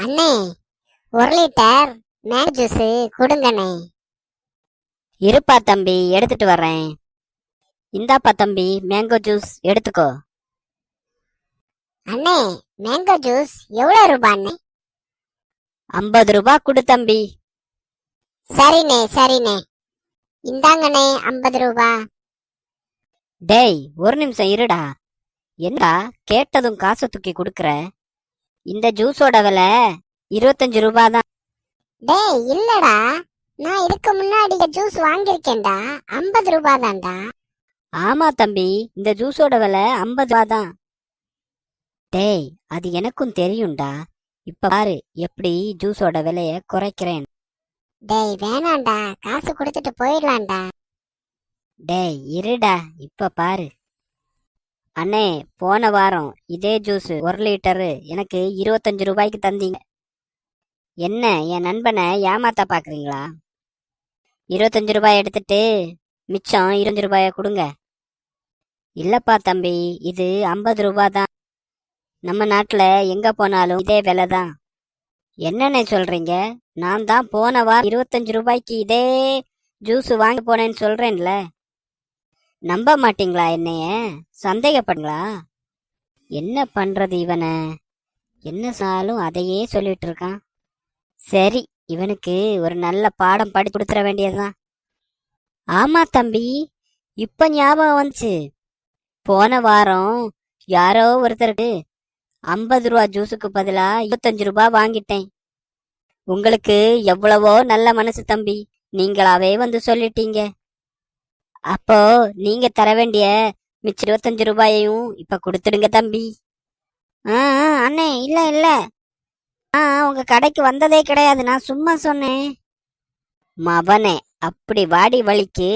அண்ணே, 1 litre mango juice கொடுங்கண்ணே. இருப்பா தம்பி, எடுத்துட்டு வர்றேன். இந்தாப்பா தம்பி, மேங்கோ ஜூஸ் எடுத்துக்கோ. அண்ணே, மேங்கோ ஜூஸ் எவ்வளவு ரூபாய் அண்ணே? 50 ரூபா கொடு தம்பி. சரிண்ணே. இந்தாங்கண்ணே 50 ரூபா. டேய், ஒரு நிமிஷம் இருடா. என்னடா கேட்டதும் காசை தூக்கி கொடுக்கற? இந்த ஜூஸோட விலை 25 ரூபா தான். டேய் இல்லடா, நான் இதுக்கு முன்னாடி ஜூஸ் வாங்கியிருக்கேன்டா. 50 ரூபாய் தான்டா. ஆமா தம்பி, இந்த ஜூஸோட விலை 50 ரூபா தான். டேய், அது எனக்கும் தெரியும்டா. இப்ப பாரு எப்படி ஜூஸோட விலைய குறைக்கிறேன். டேய் வேணாம்டா, காசு கொடுத்துட்டு போயிடலாம்டா. டேய் இருடா, இப்ப பாரு. அண்ணே, போன வாரம் இதே ஜூஸ் 1 லிட்டரு எனக்கு 25 ரூபாய்க்கு தந்தீங்க. என்ன என் நண்பனை ஏமாத்தா பாக்குறீங்களா? 25 ரூபாய் எடுத்துட்டு மிச்சம் 20 ரூபாய கொடுங்க. இல்லப்பா தம்பி, இது 50 ரூபா தான். நம்ம நாட்டுல எங்க போனாலும் இதே விலை தான். என்னண்ணே சொல்றீங்க? நான் தான் போன வாரம் 25 ரூபாய்க்கு இதே ஜூஸ் வாங்கி போனேன்னு சொல்றேன்ல. நம்ப மாட்டீங்களா? என்னைய சந்தேகப்படுங்களா? என்ன பண்றது இவனை? என்ன சொன்னாலும் அதையே சொல்லிட்டு இருக்கான். சரி, இவனுக்கு ஒரு நல்ல பாடம் படி கொடுத்துட வேண்டியதுதான். ஆமா தம்பி, இப்ப ஞாபகம் வந்துச்சு. போன வாரம் யாரோ ஒருத்தருக்கு 50 ரூபா ஜூஸுக்கு பதிலா 25 ரூபா வாங்கிட்டேன். உங்களுக்கு எவ்வளவோ நல்ல மனசு தம்பி, நீங்களாவே வந்து சொல்லிட்டீங்க. அப்போ நீங்க தர வேண்டிய மிச்சம் 25 ரூபாயையும் இப்ப கொடுத்துடுங்க தம்பி. அண்ணே, இல்ல உங்க கடைக்கு வந்ததே கிடையாது, நான் சும்மா சொன்னேன். மவனே, அப்படி வாடி வலிக்கு